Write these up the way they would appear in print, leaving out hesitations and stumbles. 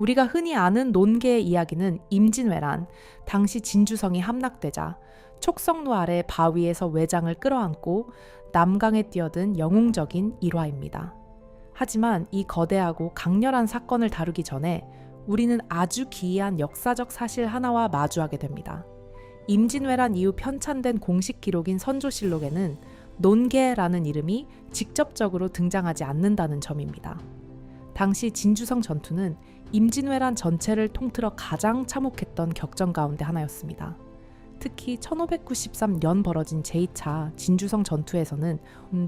우리가 흔히 아는 논개의 이야기는 임진왜란, 당시 진주성이 함락되자 촉성로 아래 바위에서 외장을 끌어안고 남강에 뛰어든 영웅적인 일화입니다. 하지만 이 거대하고 강렬한 사건을 다루기 전에 우리는 아주 기이한 역사적 사실 하나와 마주하게 됩니다. 임진왜란 이후 편찬된 공식 기록인 선조실록에는 논개라는 이름이 직접적으로 등장하지 않는다는 점입니다. 당시 진주성 전투는 임진왜란 전체를 통틀어 가장 참혹했던 격전 가운데 하나였습니다. 특히 1593년 벌어진 제2차 진주성 전투에서는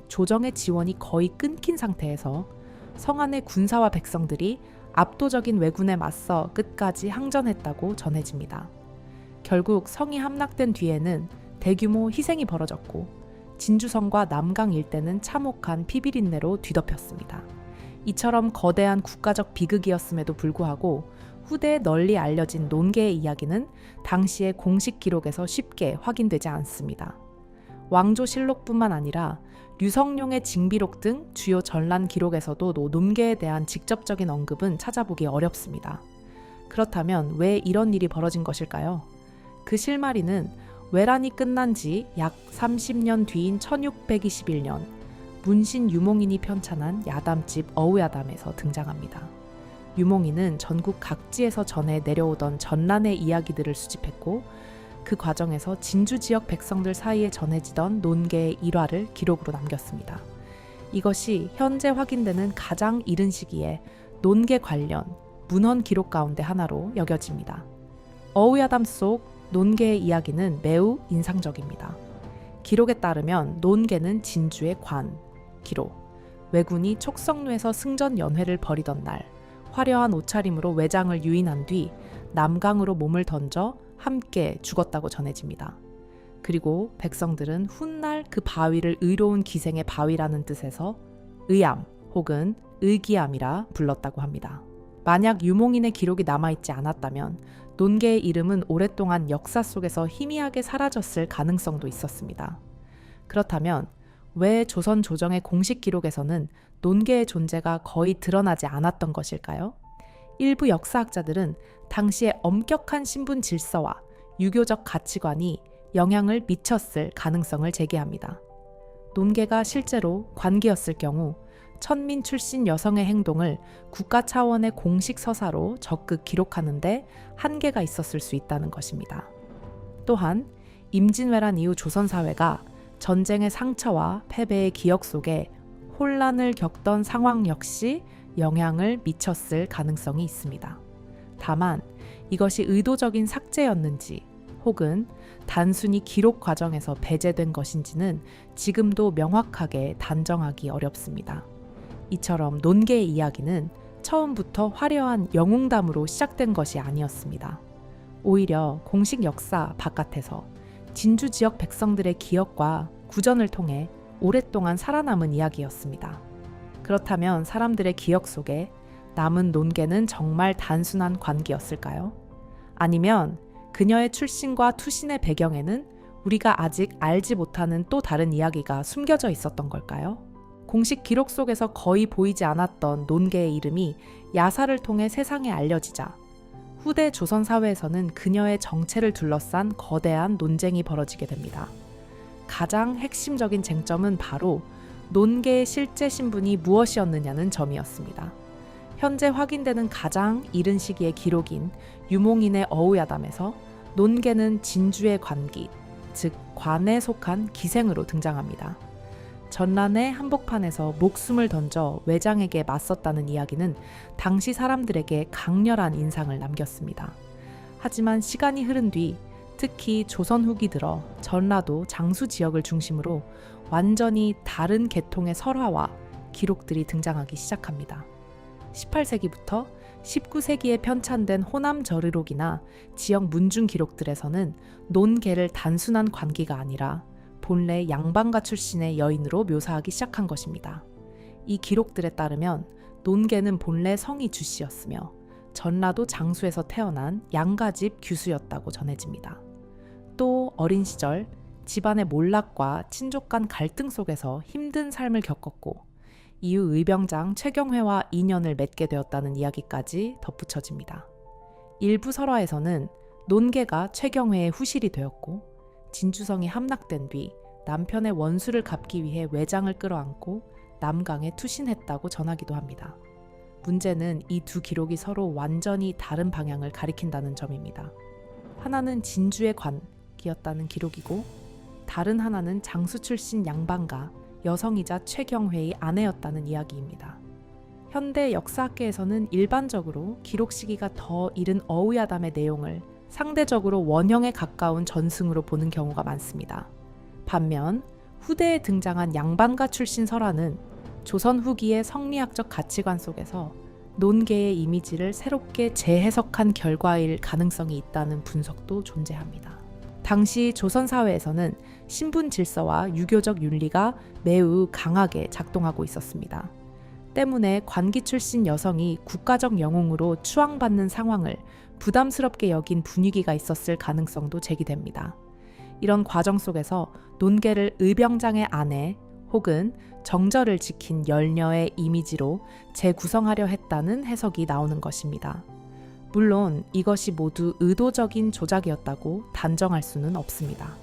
조정의 지원이 거의 끊긴 상태에서 성안의 군사와 백성들이 압도적인 왜군에 맞서 끝까지 항전했다고 전해집니다. 결국 성이 함락된 뒤에는 대규모 희생이 벌어졌고 진주성과 남강 일대는 참혹한 피비린내로 뒤덮였습니다. 이처럼 거대한 국가적 비극이었음에도 불구하고 후대에 널리 알려진 논개의 이야기는 당시의 공식 기록에서 쉽게 확인되지 않습니다. 왕조실록뿐만 아니라 류성룡의 징비록 등 주요 전란 기록에서도 논개에 대한 직접적인 언급은 찾아보기 어렵습니다. 그렇다면 왜 이런 일이 벌어진 것일까요? 그 실마리는 왜란이 끝난 지 약 30년 뒤인 1621년 문신 유몽인이 편찬한 야담집 어우야담에서 등장합니다. 유몽인은 전국 각지에서 전해 내려오던 전란의 이야기들을 수집했고 그 과정에서 진주 지역 백성들 사이에 전해지던 논개의 일화를 기록으로 남겼습니다. 이것이 현재 확인되는 가장 이른 시기에 논개 관련 문헌 기록 가운데 하나로 여겨집니다. 어우야담 속 논개의 이야기는 매우 인상적입니다. 기록에 따르면 논개는 진주의 관, 기록, 왜군이 촉성로에서 승전 연회를 벌이던 날 화려한 옷차림으로 외장을 유인한 뒤 남강으로 몸을 던져 함께 죽었다고 전해집니다. 그리고 백성들은 훗날 그 바위를 의로운 기생의 바위라는 뜻에서 의암 혹은 의기암이라 불렀다고 합니다. 만약 유몽인의 기록이 남아있지 않았다면 논개의 이름은 오랫동안 역사 속에서 희미하게 사라졌을 가능성도 있었습니다. 그렇다면 왜 조선 조정의 공식 기록에서는 논개의 존재가 거의 드러나지 않았던 것일까요? 일부 역사학자들은 당시의 엄격한 신분 질서와 유교적 가치관이 영향을 미쳤을 가능성을 제기합니다. 논개가 실제로 관기였을 경우 천민 출신 여성의 행동을 국가 차원의 공식 서사로 적극 기록하는데 한계가 있었을 수 있다는 것입니다. 또한 임진왜란 이후 조선 사회가 전쟁의 상처와 패배의 기억 속에 혼란을 겪던 상황 역시 영향을 미쳤을 가능성이 있습니다. 다만 이것이 의도적인 삭제였는지 혹은 단순히 기록 과정에서 배제된 것인지는 지금도 명확하게 단정하기 어렵습니다. 이처럼 논개의 이야기는 처음부터 화려한 영웅담으로 시작된 것이 아니었습니다. 오히려 공식 역사 바깥에서 진주 지역 백성들의 기억과 구전을 통해 오랫동안 살아남은 이야기였습니다. 그렇다면 사람들의 기억 속에 남은 논개는 정말 단순한 관계였을까요? 아니면 그녀의 출신과 투신의 배경에는 우리가 아직 알지 못하는 또 다른 이야기가 숨겨져 있었던 걸까요? 공식 기록 속에서 거의 보이지 않았던 논개의 이름이 야사를 통해 세상에 알려지자 후대 조선 사회에서는 그녀의 정체를 둘러싼 거대한 논쟁이 벌어지게 됩니다. 가장 핵심적인 쟁점은 바로 논개의 실제 신분이 무엇이었느냐는 점이었습니다. 현재 확인되는 가장 이른 시기의 기록인 유몽인의 어우야담에서 논개는 진주의 관기, 즉 관에 속한 기생으로 등장합니다. 전란의 한복판에서 목숨을 던져 외장에게 맞섰다는 이야기는 당시 사람들에게 강렬한 인상을 남겼습니다. 하지만 시간이 흐른 뒤 특히 조선 후기 들어 전라도 장수 지역을 중심으로 완전히 다른 계통의 설화와 기록들이 등장하기 시작합니다. 18세기부터 19세기에 편찬된 호남저르록이나 지역 문중 기록들에서는 논개를 단순한 관기가 아니라 본래 양반가 출신의 여인으로 묘사하기 시작한 것입니다. 이 기록들에 따르면 논개는 본래 성이 주씨였으며 전라도 장수에서 태어난 양가집 규수였다고 전해집니다. 또 어린 시절 집안의 몰락과 친족 간 갈등 속에서 힘든 삶을 겪었고 이후 의병장 최경회와 인연을 맺게 되었다는 이야기까지 덧붙여집니다. 일부 설화에서는 논개가 최경회의 후실이 되었고 진주성이 함락된 뒤 남편의 원수를 갚기 위해 외장을 끌어안고 남강에 투신했다고 전하기도 합니다. 문제는 이 두 기록이 서로 완전히 다른 방향을 가리킨다는 점입니다. 하나는 진주의 관기였다는 기록이고 다른 하나는 장수 출신 양반가 여성이자 최경회의 아내였다는 이야기입니다. 현대 역사학계에서는 일반적으로 기록 시기가 더 이른 어우야담의 내용을 상대적으로 원형에 가까운 전승으로 보는 경우가 많습니다. 반면 후대에 등장한 양반가 출신 설화는 조선 후기의 성리학적 가치관 속에서 논개의 이미지를 새롭게 재해석한 결과일 가능성이 있다는 분석도 존재합니다. 당시 조선 사회에서는 신분 질서와 유교적 윤리가 매우 강하게 작동하고 있었습니다. 때문에 관기 출신 여성이 국가적 영웅으로 추앙받는 상황을 부담스럽게 여긴 분위기가 있었을 가능성도 제기됩니다. 이런 과정 속에서 논개를 의병장의 아내 혹은 정절을 지킨 열녀의 이미지로 재구성하려 했다는 해석이 나오는 것입니다. 물론 이것이 모두 의도적인 조작이었다고 단정할 수는 없습니다.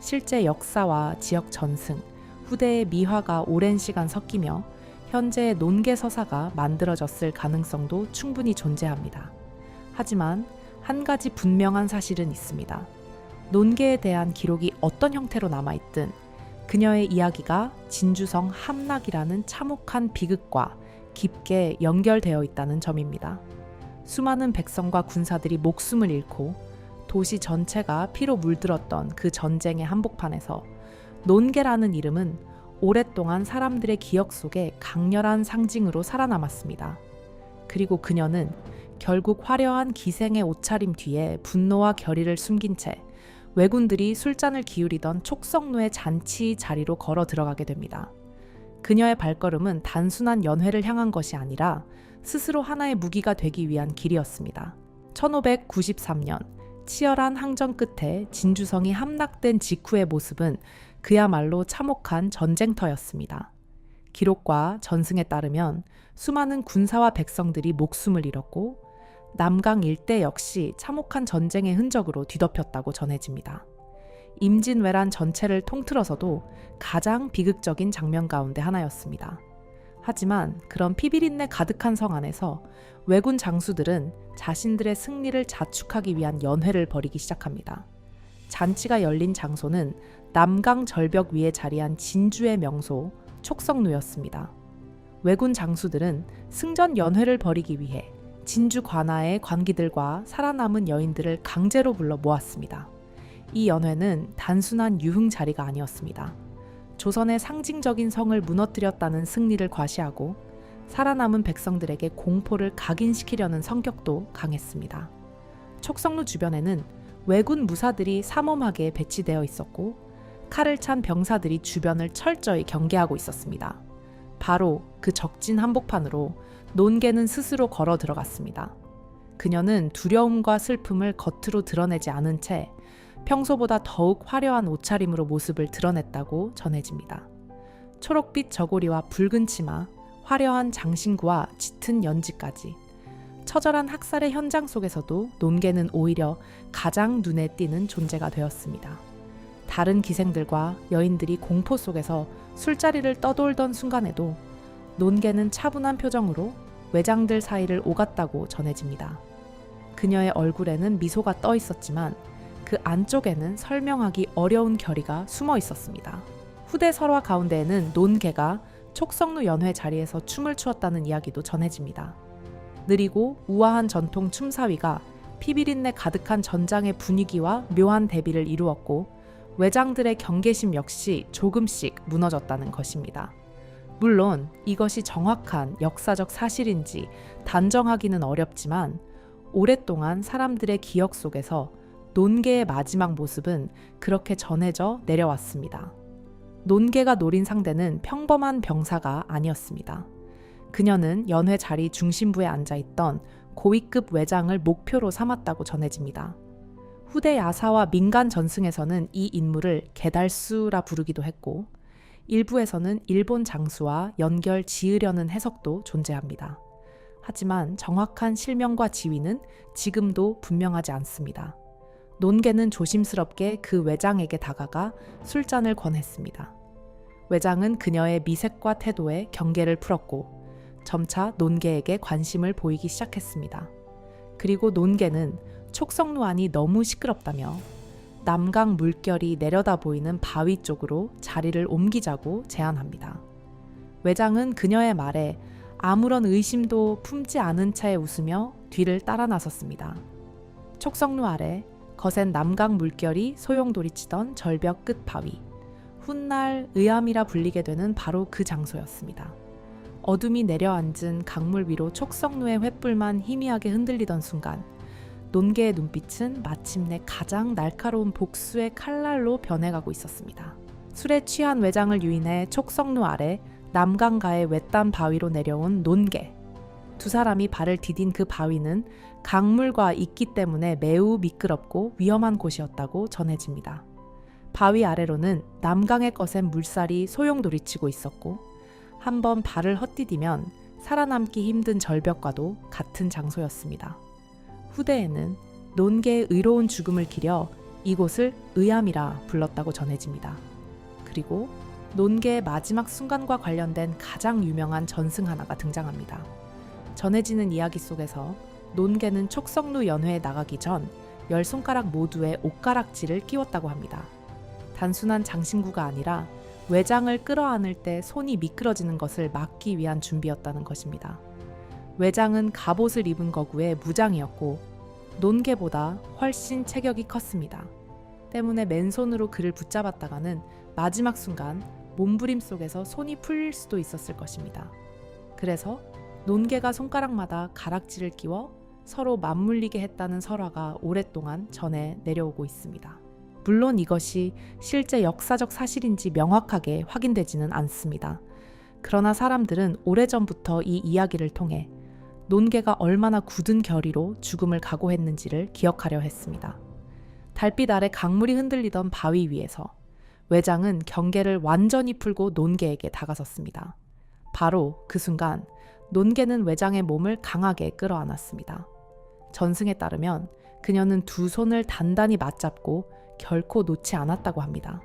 실제 역사와 지역 전승, 후대의 미화가 오랜 시간 섞이며 현재의 논개 서사가 만들어졌을 가능성도 충분히 존재합니다. 하지만 한 가지 분명한 사실은 있습니다. 논개에 대한 기록이 어떤 형태로 남아있든 그녀의 이야기가 진주성 함락이라는 참혹한 비극과 깊게 연결되어 있다는 점입니다. 수많은 백성과 군사들이 목숨을 잃고 도시 전체가 피로 물들었던 그 전쟁의 한복판에서 논개라는 이름은 오랫동안 사람들의 기억 속에 강렬한 상징으로 살아남았습니다. 그리고 그녀는 결국 화려한 기생의 옷차림 뒤에 분노와 결의를 숨긴 채 왜군들이 술잔을 기울이던 촉성루의 잔치 자리로 걸어 들어가게 됩니다. 그녀의 발걸음은 단순한 연회를 향한 것이 아니라 스스로 하나의 무기가 되기 위한 길이었습니다. 1593년 치열한 항전 끝에 진주성이 함락된 직후의 모습은 그야말로 참혹한 전쟁터였습니다. 기록과 전승에 따르면 수많은 군사와 백성들이 목숨을 잃었고 남강 일대 역시 참혹한 전쟁의 흔적으로 뒤덮였다고 전해집니다. 임진왜란 전체를 통틀어서도 가장 비극적인 장면 가운데 하나였습니다. 하지만 그런 피비린내 가득한 성 안에서 왜군 장수들은 자신들의 승리를 자축하기 위한 연회를 벌이기 시작합니다. 잔치가 열린 장소는 남강 절벽 위에 자리한 진주의 명소 촉성루였습니다. 왜군 장수들은 승전 연회를 벌이기 위해 진주 관아의 관기들과 살아남은 여인들을 강제로 불러 모았습니다. 이 연회는 단순한 유흥 자리가 아니었습니다. 조선의 상징적인 성을 무너뜨렸다는 승리를 과시하고 살아남은 백성들에게 공포를 각인시키려는 성격도 강했습니다. 촉성루 주변에는 왜군 무사들이 삼엄하게 배치되어 있었고 칼을 찬 병사들이 주변을 철저히 경계하고 있었습니다. 바로 그 적진 한복판으로 논개는 스스로 걸어 들어갔습니다. 그녀는 두려움과 슬픔을 겉으로 드러내지 않은 채 평소보다 더욱 화려한 옷차림으로 모습을 드러냈다고 전해집니다. 초록빛 저고리와 붉은 치마, 화려한 장신구와 짙은 연지까지 처절한 학살의 현장 속에서도 논개는 오히려 가장 눈에 띄는 존재가 되었습니다. 다른 기생들과 여인들이 공포 속에서 술자리를 떠돌던 순간에도 논개는 차분한 표정으로 외장들 사이를 오갔다고 전해집니다. 그녀의 얼굴에는 미소가 떠 있었지만 그 안쪽에는 설명하기 어려운 결의가 숨어 있었습니다. 후대 설화 가운데에는 논개가 촉성루 연회 자리에서 춤을 추었다는 이야기도 전해집니다. 느리고 우아한 전통 춤사위가 피비린내 가득한 전장의 분위기와 묘한 대비를 이루었고 외장들의 경계심 역시 조금씩 무너졌다는 것입니다. 물론 이것이 정확한 역사적 사실인지 단정하기는 어렵지만 오랫동안 사람들의 기억 속에서 논개의 마지막 모습은 그렇게 전해져 내려왔습니다. 논개가 노린 상대는 평범한 병사가 아니었습니다. 그녀는 연회 자리 중심부에 앉아있던 고위급 외장을 목표로 삼았다고 전해집니다. 후대 야사와 민간 전승에서는 이 인물을 개달수라 부르기도 했고 일부에서는 일본 장수와 연결 지으려는 해석도 존재합니다. 하지만 정확한 실명과 지위는 지금도 분명하지 않습니다. 논개는 조심스럽게 그 외장에게 다가가 술잔을 권했습니다. 외장은 그녀의 미색과 태도에 경계를 풀었고 점차 논개에게 관심을 보이기 시작했습니다. 그리고 논개는 촉성루 안이 너무 시끄럽다며 남강 물결이 내려다 보이는 바위 쪽으로 자리를 옮기자고 제안합니다. 외장은 그녀의 말에 아무런 의심도 품지 않은 채 웃으며 뒤를 따라 나섰습니다. 촉성루 아래 거센 남강 물결이 소용돌이치던 절벽 끝 바위, 훗날 의암이라 불리게 되는 바로 그 장소였습니다. 어둠이 내려앉은 강물 위로 촉성루의 횃불만 희미하게 흔들리던 순간 논개의 눈빛은 마침내 가장 날카로운 복수의 칼날로 변해가고 있었습니다. 술에 취한 외장을 유인해 촉성루 아래 남강가의 외딴 바위로 내려온 논개. 두 사람이 발을 디딘 그 바위는 강물과 있기 때문에 매우 미끄럽고 위험한 곳이었다고 전해집니다. 바위 아래로는 남강의 거센 물살이 소용돌이치고 있었고 한번 발을 헛디디면 살아남기 힘든 절벽과도 같은 장소였습니다. 후대에는 논개의 의로운 죽음을 기려 이곳을 의암이라 불렀다고 전해집니다. 그리고 논개의 마지막 순간과 관련된 가장 유명한 전승 하나가 등장합니다. 전해지는 이야기 속에서 논개는 촉성루 연회에 나가기 전 10손가락 모두에 옷가락질을 끼웠다고 합니다. 단순한 장신구가 아니라 외장을 끌어안을 때 손이 미끄러지는 것을 막기 위한 준비였다는 것입니다. 외장은 갑옷을 입은 거구에 무장이었고 논개보다 훨씬 체격이 컸습니다. 때문에 맨손으로 그를 붙잡았다가는 마지막 순간 몸부림 속에서 손이 풀릴 수도 있었을 것입니다. 그래서 논개가 손가락마다 가락지를 끼워 서로 맞물리게 했다는 설화가 오랫동안 전해 내려오고 있습니다. 물론 이것이 실제 역사적 사실인지 명확하게 확인되지는 않습니다. 그러나 사람들은 오래전부터 이 이야기를 통해 논개가 얼마나 굳은 결의로 죽음을 각오했는지를 기억하려 했습니다. 달빛 아래 강물이 흔들리던 바위 위에서 외장은 경계를 완전히 풀고 논개에게 다가섰습니다. 바로 그 순간 논개는 외장의 몸을 강하게 끌어안았습니다. 전승에 따르면 그녀는 두 손을 단단히 맞잡고 결코 놓지 않았다고 합니다.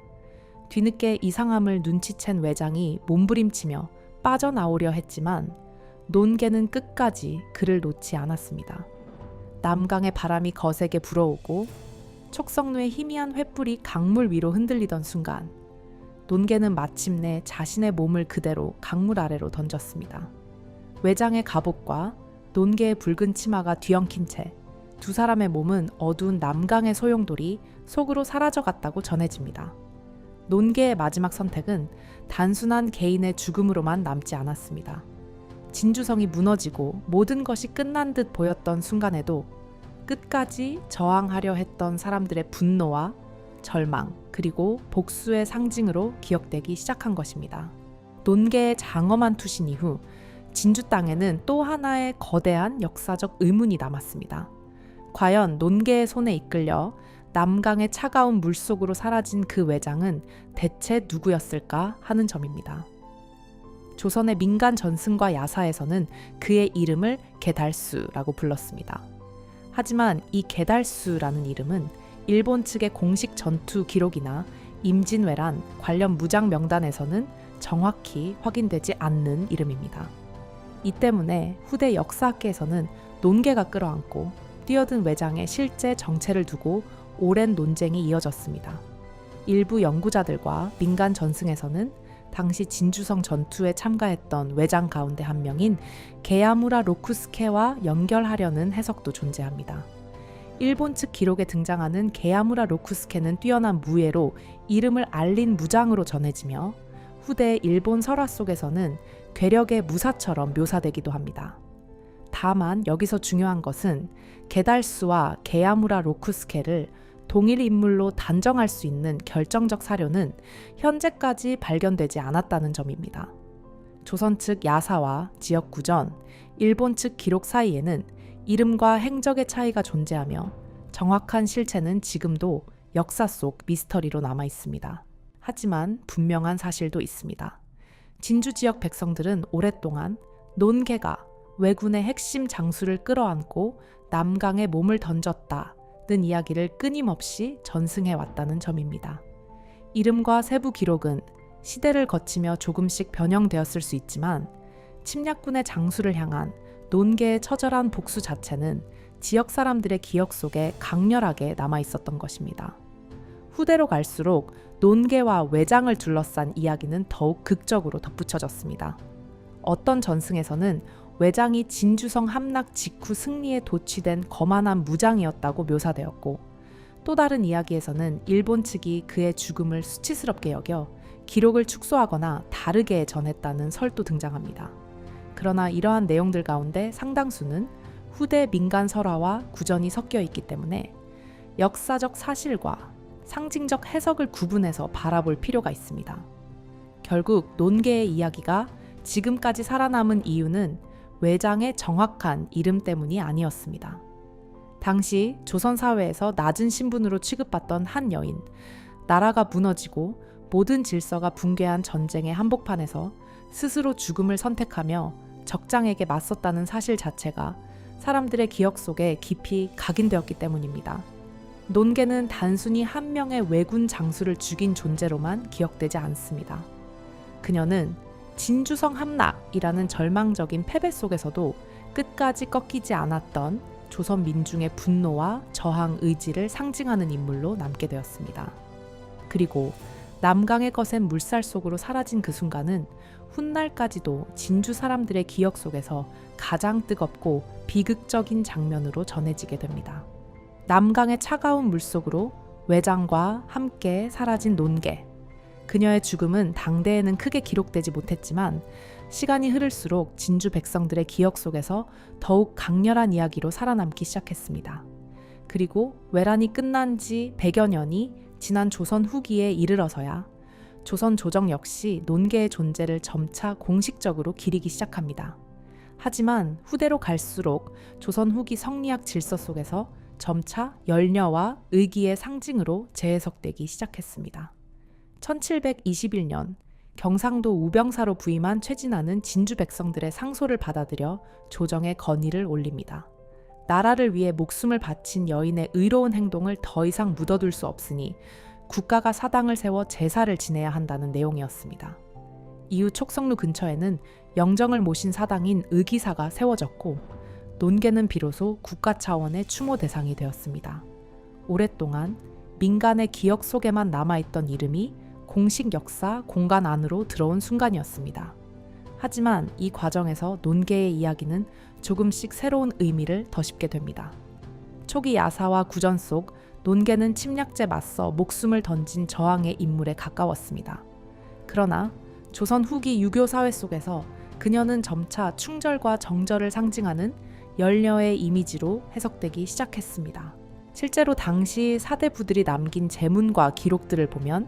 뒤늦게 이상함을 눈치챈 외장이 몸부림치며 빠져나오려 했지만 논개는 끝까지 그를 놓지 않았습니다. 남강의 바람이 거세게 불어오고 촉성루의 희미한 횃불이 강물 위로 흔들리던 순간 논개는 마침내 자신의 몸을 그대로 강물 아래로 던졌습니다. 외장의 갑옷과 논개의 붉은 치마가 뒤엉킨 채 두 사람의 몸은 어두운 남강의 소용돌이 속으로 사라져갔다고 전해집니다. 논개의 마지막 선택은 단순한 개인의 죽음으로만 남지 않았습니다. 진주성이 무너지고 모든 것이 끝난 듯 보였던 순간에도 끝까지 저항하려 했던 사람들의 분노와 절망 그리고 복수의 상징으로 기억되기 시작한 것입니다. 논개의 장엄한 투신 이후 진주 땅에는 또 하나의 거대한 역사적 의문이 남았습니다. 과연 논개의 손에 이끌려 남강의 차가운 물속으로 사라진 그 외장은 대체 누구였을까 하는 점입니다. 조선의 민간 전승과 야사에서는 그의 이름을 게달수라고 불렀습니다. 하지만 이 게달수라는 이름은 일본 측의 공식 전투 기록이나 임진왜란 관련 무장 명단에서는 정확히 확인되지 않는 이름입니다. 이 때문에 후대 역사학계에서는 논개가 끌어안고 뛰어든 외장의 실제 정체를 두고 오랜 논쟁이 이어졌습니다. 일부 연구자들과 민간 전승에서는 당시 진주성 전투에 참가했던 외장 가운데 한 명인 게야무라 로쿠스케와 연결하려는 해석도 존재합니다. 일본 측 기록에 등장하는 게야무라 로쿠스케는 뛰어난 무예로 이름을 알린 무장으로 전해지며 후대 일본 설화 속에서는 괴력의 무사처럼 묘사되기도 합니다. 다만 여기서 중요한 것은 게달수와 게야무라 로쿠스케를 동일 인물로 단정할 수 있는 결정적 사료는 현재까지 발견되지 않았다는 점입니다. 조선 측 야사와 지역 구전, 일본 측 기록 사이에는 이름과 행적의 차이가 존재하며 정확한 실체는 지금도 역사 속 미스터리로 남아 있습니다. 하지만 분명한 사실도 있습니다. 진주 지역 백성들은 오랫동안 논개가 왜군의 핵심 장수를 끌어안고 남강에 몸을 던졌다는 이야기를 끊임없이 전승해 왔다는 점입니다. 이름과 세부 기록은 시대를 거치며 조금씩 변형되었을 수 있지만 침략군의 장수를 향한 논개의 처절한 복수 자체는 지역 사람들의 기억 속에 강렬하게 남아 있었던 것입니다. 후대로 갈수록 논개와 외장을 둘러싼 이야기는 더욱 극적으로 덧붙여졌습니다. 어떤 전승에서는 외장이 진주성 함락 직후 승리에 도취된 거만한 무장이었다고 묘사되었고, 또 다른 이야기에서는 일본 측이 그의 죽음을 수치스럽게 여겨 기록을 축소하거나 다르게 전했다는 설도 등장합니다. 그러나 이러한 내용들 가운데 상당수는 후대 민간 설화와 구전이 섞여 있기 때문에 역사적 사실과 상징적 해석을 구분해서 바라볼 필요가 있습니다. 결국 논개의 이야기가 지금까지 살아남은 이유는 외장의 정확한 이름 때문이 아니었습니다. 당시 조선 사회에서 낮은 신분으로 취급받던 한 여인, 나라가 무너지고 모든 질서가 붕괴한 전쟁의 한복판에서 스스로 죽음을 선택하며 적장에게 맞섰다는 사실 자체가 사람들의 기억 속에 깊이 각인되었기 때문입니다. 논개는 단순히 한 명의 왜군 장수를 죽인 존재로만 기억되지 않습니다. 그녀는 진주성 함락이라는 절망적인 패배 속에서도 끝까지 꺾이지 않았던 조선 민중의 분노와 저항 의지를 상징하는 인물로 남게 되었습니다. 그리고 남강의 거센 물살 속으로 사라진 그 순간은 훗날까지도 진주 사람들의 기억 속에서 가장 뜨겁고 비극적인 장면으로 전해지게 됩니다. 남강의 차가운 물속으로 외장과 함께 사라진 논개. 그녀의 죽음은 당대에는 크게 기록되지 못했지만 시간이 흐를수록 진주 백성들의 기억 속에서 더욱 강렬한 이야기로 살아남기 시작했습니다. 그리고 외란이 끝난 지 100여 년이 지난 조선 후기에 이르러서야 조선 조정 역시 논개의 존재를 점차 공식적으로 기리기 시작합니다. 하지만 후대로 갈수록 조선 후기 성리학 질서 속에서 점차 열녀와 의기의 상징으로 재해석되기 시작했습니다. 1721년 경상도 우병사로 부임한 최진화는 진주 백성들의 상소를 받아들여 조정에 건의를 올립니다. 나라를 위해 목숨을 바친 여인의 의로운 행동을 더 이상 묻어둘 수 없으니 국가가 사당을 세워 제사를 지내야 한다는 내용이었습니다. 이후 촉성루 근처에는 영정을 모신 사당인 의기사가 세워졌고 논개는 비로소 국가 차원의 추모 대상이 되었습니다. 오랫동안 민간의 기억 속에만 남아있던 이름이 공식 역사 공간 안으로 들어온 순간이었습니다. 하지만 이 과정에서 논개의 이야기는 조금씩 새로운 의미를 더씹게 됩니다. 초기 야사와 구전 속 논개는 침략자에 맞서 목숨을 던진 저항의 인물에 가까웠습니다. 그러나 조선 후기 유교 사회 속에서 그녀는 점차 충절과 정절을 상징하는 열녀의 이미지로 해석되기 시작했습니다. 실제로 당시 사대부들이 남긴 제문과 기록들을 보면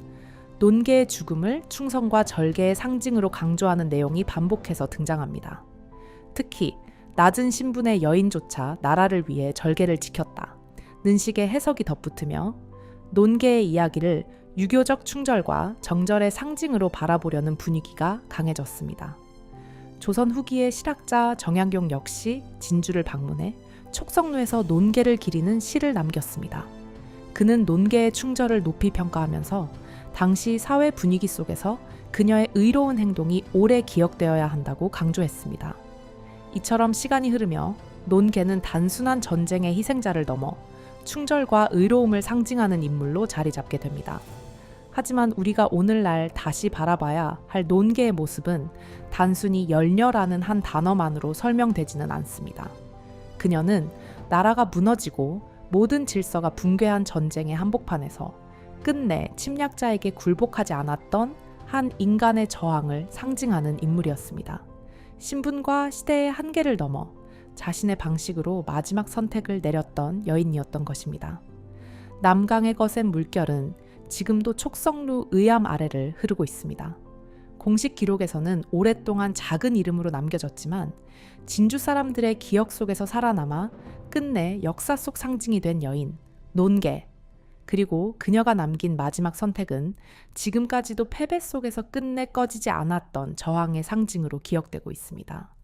논개의 죽음을 충성과 절개의 상징으로 강조하는 내용이 반복해서 등장합니다. 특히 낮은 신분의 여인조차 나라를 위해 절개를 지켰다는 식의 해석이 덧붙으며 논개의 이야기를 유교적 충절과 정절의 상징으로 바라보려는 분위기가 강해졌습니다. 조선 후기의 실학자 정약용 역시 진주를 방문해 촉성루에서 논개를 기리는 시를 남겼습니다. 그는 논개의 충절을 높이 평가하면서 당시 사회 분위기 속에서 그녀의 의로운 행동이 오래 기억되어야 한다고 강조했습니다. 이처럼 시간이 흐르며 논개는 단순한 전쟁의 희생자를 넘어 충절과 의로움을 상징하는 인물로 자리 잡게 됩니다. 하지만 우리가 오늘날 다시 바라봐야 할 논개의 모습은 단순히 열녀라는 한 단어만으로 설명되지는 않습니다. 그녀는 나라가 무너지고 모든 질서가 붕괴한 전쟁의 한복판에서 끝내 침략자에게 굴복하지 않았던 한 인간의 저항을 상징하는 인물이었습니다. 신분과 시대의 한계를 넘어 자신의 방식으로 마지막 선택을 내렸던 여인이었던 것입니다. 남강의 거센 물결은 지금도 촉성루 의암 아래를 흐르고 있습니다. 공식 기록에서는 오랫동안 작은 이름으로 남겨졌지만 진주 사람들의 기억 속에서 살아남아 끝내 역사 속 상징이 된 여인, 논개. 그리고 그녀가 남긴 마지막 선택은 지금까지도 패배 속에서 끝내 꺼지지 않았던 저항의 상징으로 기억되고 있습니다.